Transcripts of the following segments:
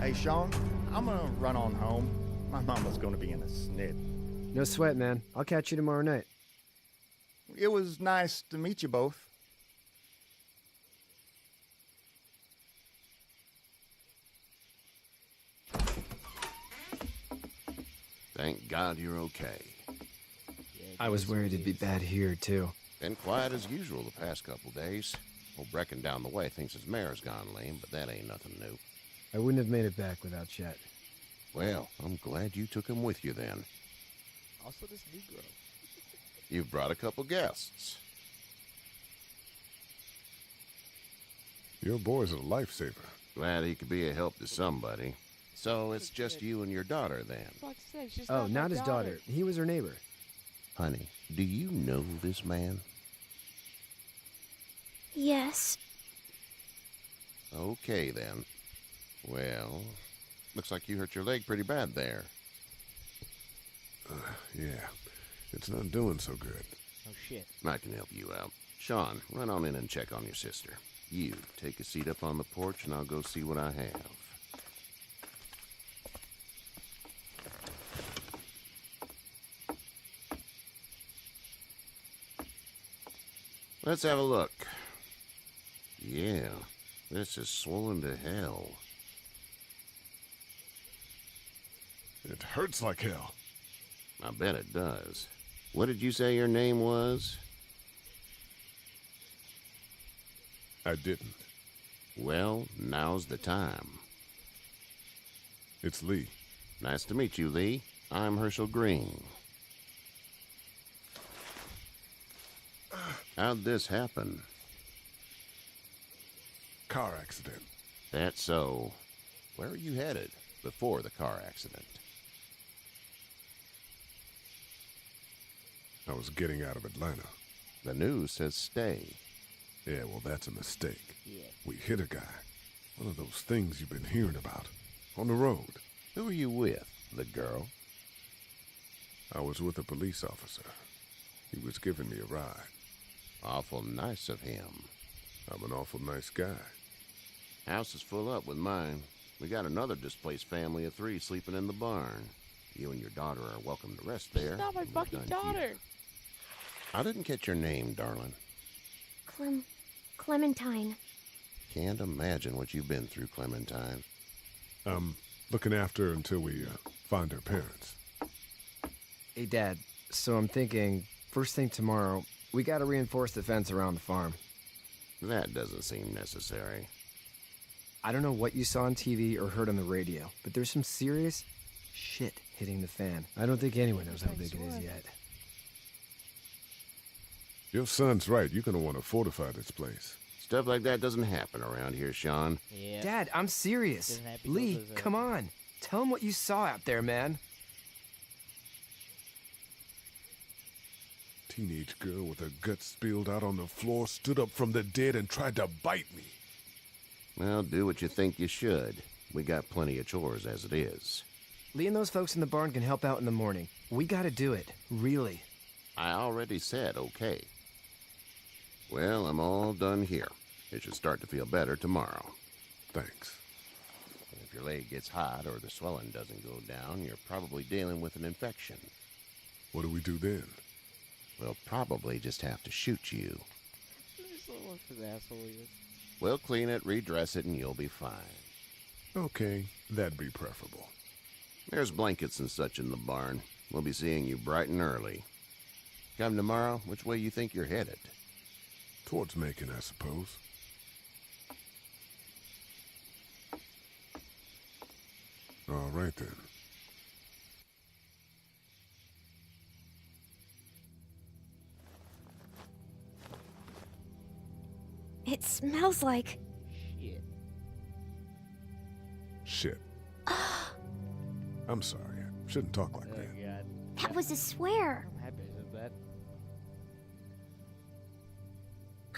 Hey, Sean, I'm gonna run on home. My mama's gonna be in a snit. No sweat, man. I'll catch you tomorrow night. It was nice to meet you both. Thank God you're okay. I was worried it'd be bad here, too. Been quiet as usual the past couple days. Old Brecken down the way thinks his mare's gone lame, but that ain't nothing new. I wouldn't have made it back without Chet. Well, I'm glad you took him with you then. Also this Negro. You've brought a couple guests. Your boy's a lifesaver. Glad he could be a help to somebody. So it's just you and your daughter then? Fuck's sake, she's Oh, my not his daughter. He was her neighbor. Honey, do you know this man? Yes. Okay then. Well, looks like you hurt your leg pretty bad there. Yeah, it's not doing so good. Oh shit. I can help you out. Sean, run on in and check on your sister. You, take a seat up on the porch and I'll go see what I have. Let's have a look. Yeah, this is swollen to hell. It hurts like hell. I bet it does. What did you say your name was? I didn't. Well, now's the time. It's Lee. Nice to meet you, Lee. I'm Herschel Green. How'd this happen? Car accident. That's so. Where were you headed before the car accident? I was getting out of Atlanta. The news says stay. Yeah, well, that's a mistake. Yeah. We hit a guy. One of those things you've been hearing about. On the road. Who are you with? The girl? I was with a police officer. He was giving me a ride. Awful nice of him. I'm an awful nice guy. House is full up with mine. We got another displaced family of 3 sleeping in the barn. You and your daughter are welcome to rest there. She's not my We're fucking done daughter. here. I didn't catch your name, darling. Clementine. Can't imagine what you've been through, Clementine. I'm looking after her until we find her parents. Hey, Dad. So I'm thinking, first thing tomorrow, we gotta reinforce the fence around the farm. That doesn't seem necessary. I don't know what you saw on TV or heard on the radio, but there's some serious shit hitting the fan. I don't think anyone knows how big it is yet. Your son's right. You're gonna want to fortify this place. Stuff like that doesn't happen around here, Sean. Yeah. Dad, I'm serious. Doesn't happen Lee, because of- come on. Tell him what you saw out there, man. Teenage girl with her guts spilled out on the floor stood up from the dead and tried to bite me. Well, do what you think you should. We got plenty of chores as it is. Lee and those folks in the barn can help out in the morning. We gotta do it. Really. I already said okay. Well, I'm all done here. It should start to feel better tomorrow. Thanks. If your leg gets hot or the swelling doesn't go down, you're probably dealing with an infection. What do we do then? We'll probably just have to shoot you. This little fucking asshole he is. We'll clean it, redress it, and you'll be fine. Okay, that'd be preferable. There's blankets and such in the barn. We'll be seeing you bright and early. Come tomorrow, which way you think you're headed? Towards Macon, I suppose. All right, then. It smells like... Shit. Shit. I'm sorry. I shouldn't talk like Oh that. god. That was a swear. I'm happy I said that.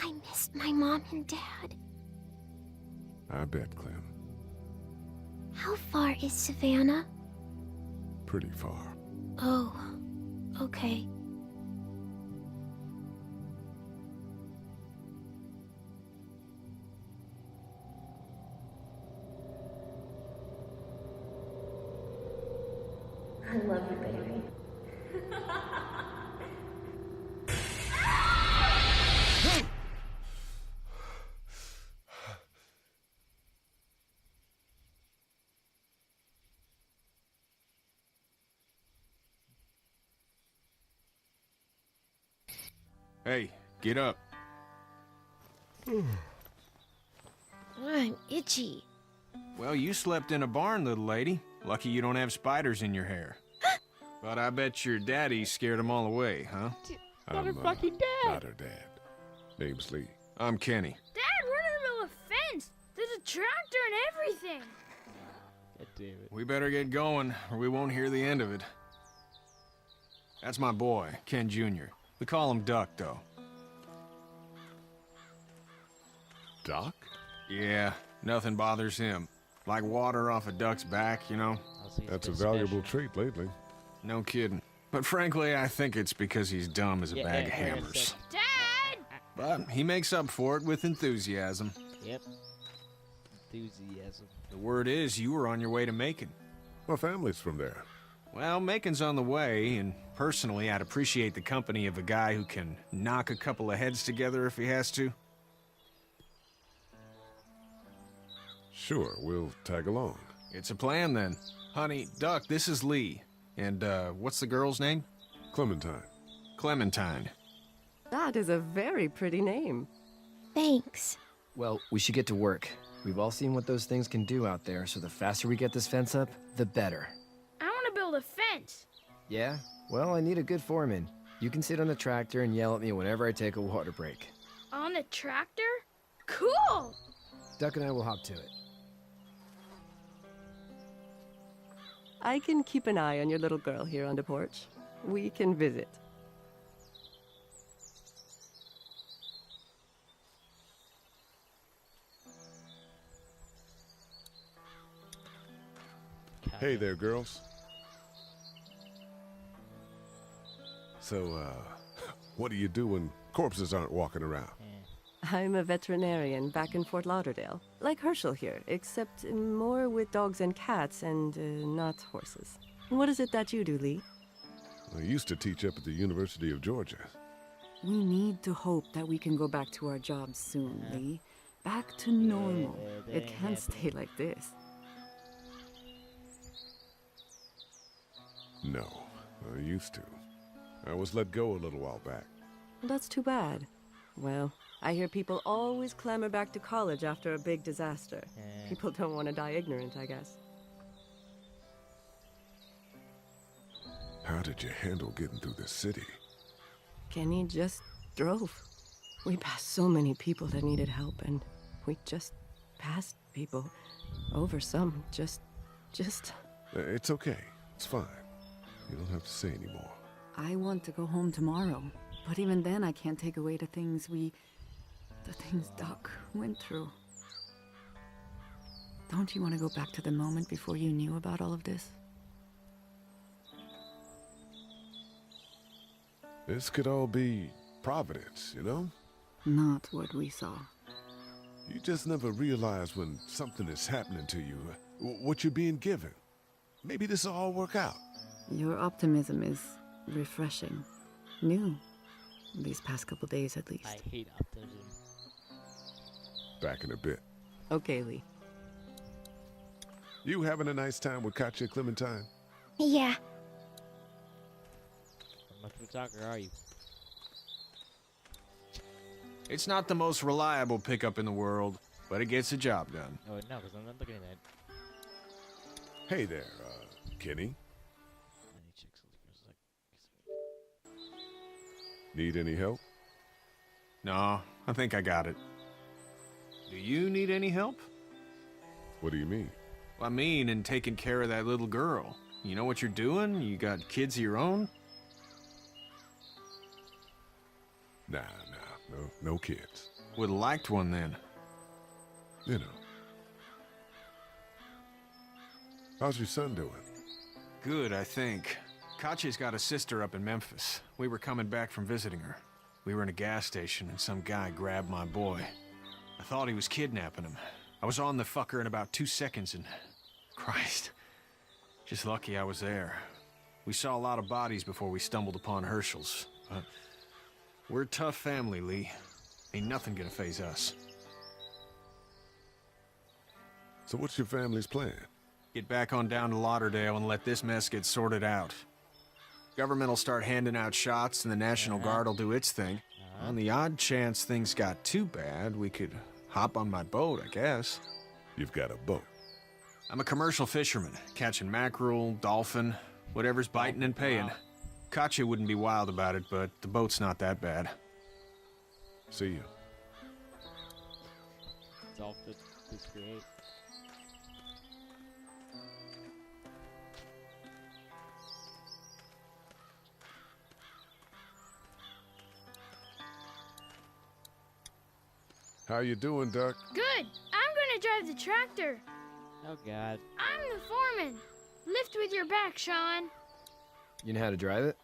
I missed my mom and dad. I bet, Clem. How far is Savannah? Pretty far. Oh, okay. I love you, baby. Hey, get up. I'm itchy. Well, you slept in a barn, little lady. Lucky you don't have spiders in your hair. But I bet your daddy scared them all away, huh? Not her I'm fucking dad. not her dad. Name's Lee. I'm Kenny. Dad, we're in the middle of a fence. There's a tractor and everything. God damn it. We better get going, or we won't hear the end of it. That's my boy, Ken Jr. We call him Duck, though. Doc? Yeah, nothing bothers him. Like water off a duck's back, you know? I'll see That's a special. valuable trait lately. No kidding. But frankly, I think it's because he's dumb as a Yeah, bag of yeah, hammers. Dad! But he makes up for it with enthusiasm. Yep. Enthusiasm. The word is you were on your way to Macon. My family's from there. Well, Macon's on the way, and personally, I'd appreciate the company of a guy who can knock a couple of heads together if he has to. Sure, we'll tag along. It's a plan, then. Honey, Duck, this is Lee. And, what's the girl's name? Clementine. Clementine. That is a very pretty name. Thanks. Well, we should get to work. We've all seen what those things can do out there, so the faster we get this fence up, the better. I want to build a fence. Yeah? Well, I need a good foreman. You can sit on the tractor and yell at me whenever I take a water break. On the tractor? Cool! Duck and I will hop to it. I can keep an eye on your little girl here on the porch. We can visit. Hey there, girls. So, what do you do when corpses aren't walking around? I'm a veterinarian back in Fort Lauderdale. Like Herschel here, except more with dogs and cats and not horses. What is it that you do, Lee? I used to teach up at the University of Georgia. We need to hope that we can go back to our jobs soon, Lee. Back to normal. that It ain't can't stay like this. No, I used to. I was let go a little while back. That's too bad. Well, I hear people always clamor back to college after a big disaster. People don't want to die ignorant, I guess. How did you handle getting through the city? Kenny just drove. We passed so many people that needed help, and we just passed people. Over some, just... It's okay. It's fine. You don't have to say anymore. I want to go home tomorrow. But even then, I can't take away the things Doc went through. Don't you want to go back to the moment before you knew about all of this? This could all be Providence, you know? Not what we saw. You just never realize when something is happening to you, what you're being given. Maybe this will all work out. Your optimism is refreshing. New. These past couple days, at least. I hate optimism. Back in a bit. Okay, Lee. You having a nice time with Katya, Clementine? Yeah. How much of a talker are you? It's not the most reliable pickup in the world, but it gets the job done. Oh, no, because I'm not looking at that. Hey there, Kenny. Any chicks looking like... Need any help? No, I think I got it. Do you need any help? What do you mean? I mean, in taking care of that little girl. You know what you're doing? You got kids of your own? Nah, no kids. Would've liked one then. You know. How's your son doing? Good, I think. Katya's got a sister up in Memphis. We were coming back from visiting her. We were in a gas station and some guy grabbed my boy. I thought he was kidnapping him. I was on the fucker in about 2 seconds and... Christ. Just lucky I was there. We saw a lot of bodies before we stumbled upon Herschel's. But we're a tough family, Lee. Ain't nothing gonna faze us. So what's your family's plan? Get back on down to Lauderdale and let this mess get sorted out. Government will start handing out shots and the National Guard will do its thing. On the odd chance things got too bad, we could hop on my boat, I guess. You've got a boat. I'm a commercial fisherman, catching mackerel, dolphin, whatever's biting and paying. Katya wouldn't be wild about it, but the boat's not that bad. See you. It's all fit to create. How you doing, Duck? Good. I'm gonna drive the tractor. Oh God. I'm the foreman. Lift with your back, Sean. You know how to drive it?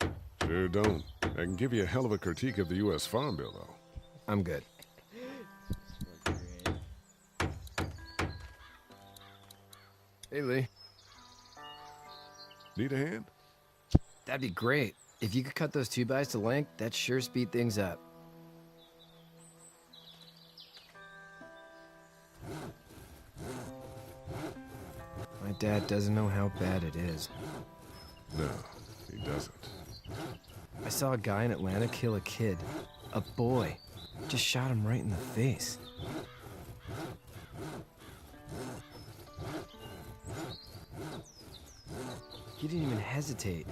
Sure don't. I can give you a hell of a critique of the U.S. Farm Bill, though. I'm good. Hey, Lee. Need a hand? That'd be great. If you could cut those 2x to length, that'd sure speed things up. My dad doesn't know how bad it is. No, he doesn't. I saw a guy in Atlanta kill a kid. A boy. Just shot him right in the face. He didn't even hesitate.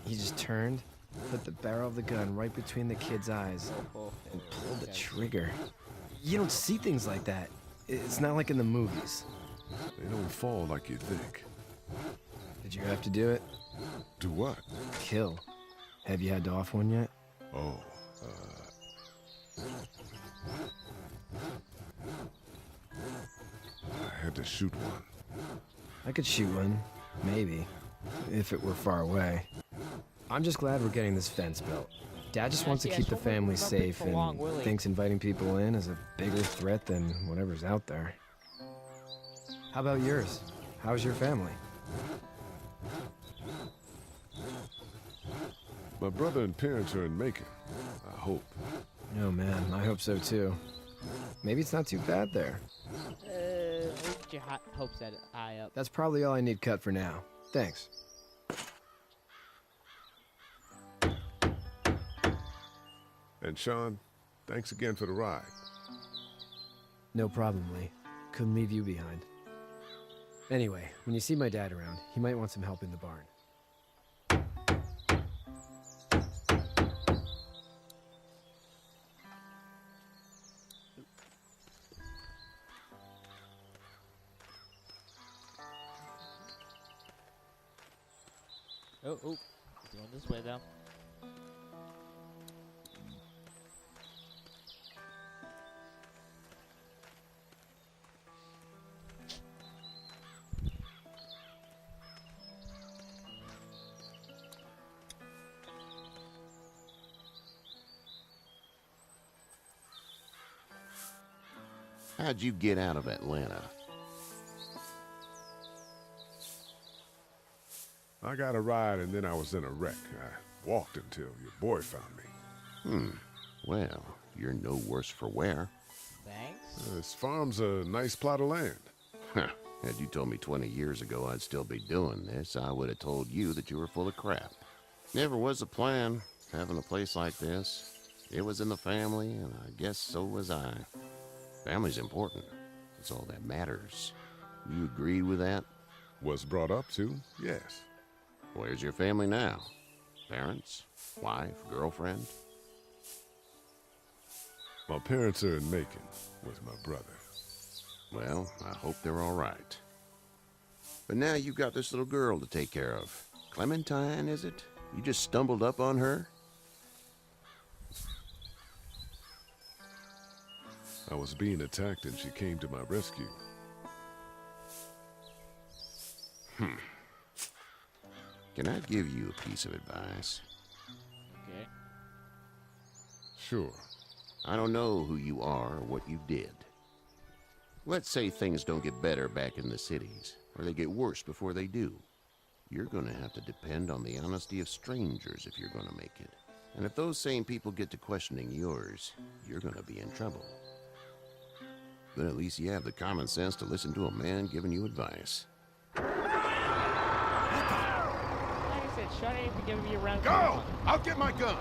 He just turned, put the barrel of the gun right between the kid's eyes, and pulled the trigger. You don't see things like that. It's not like in the movies. They don't fall like you think. Did you have to do it? Do what? Kill. Have you had to off one yet? Oh, I had to shoot one. I could shoot one, maybe, if it were far away. I'm just glad we're getting this fence built. Dad just wants to keep the family safe and thinks inviting people in is a bigger threat than whatever's out there. How about yours? How's your family? My brother and parents are in Macon. I hope. Oh man, I hope so too. Maybe it's not too bad there. Get your hopes that high up. That's probably all I need cut for now. Thanks. And Sean, thanks again for the ride. No problem, Lee. Couldn't leave you behind. Anyway, when you see my dad around, he might want some help in the barn. Oh, going this way though. How'd you get out of Atlanta? I got a ride and then I was in a wreck. I walked until your boy found me. Well, you're no worse for wear. Thanks. This farm's a nice plot of land. Huh. Had you told me 20 years ago I'd still be doing this, I would have told you that you were full of crap. Never was a plan, having a place like this. It was in the family, and I guess so was I. Family's important. That's all that matters. You agreed with that? Was brought up to, yes. Where's your family now? Parents? Wife? Girlfriend? My parents are in Macon with my brother. Well, I hope they're all right. But now you've got this little girl to take care of. Clementine, is it? You just stumbled up on her? I was being attacked and she came to my rescue. Can I give you a piece of advice? Okay. Sure. I don't know who you are or what you did. Let's say things don't get better back in the cities, or they get worse before they do. You're gonna have to depend on the honesty of strangers if you're gonna make it. And if those same people get to questioning yours, you're gonna be in trouble. But at least you have the common sense to listen to a man giving you advice. Like I said, Sean ain't been giving me a round. Go! I'll get my gun.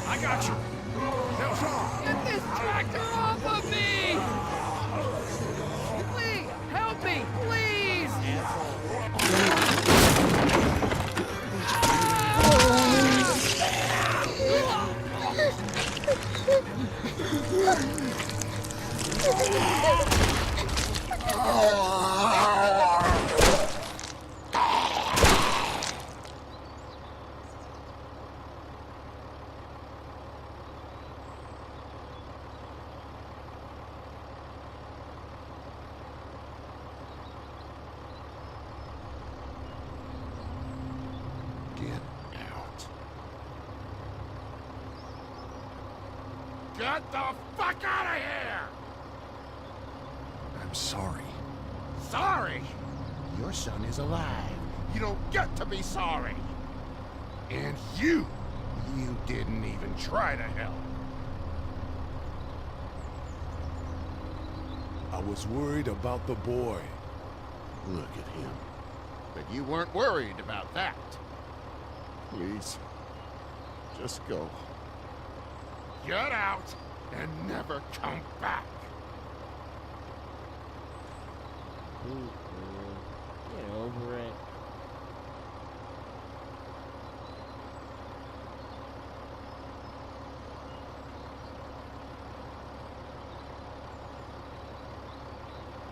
I got you. Now, Sean. Get this tractor off of me! Please, help me, please! Get the fuck out of here! I'm sorry. Sorry? Your son is alive. You don't get to be sorry. And you didn't even try to help. I was worried about the boy. Look at him. But you weren't worried about that. Please, just go. Get out and never come back. Get over it.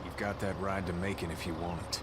You've got that ride to Macon if you want it.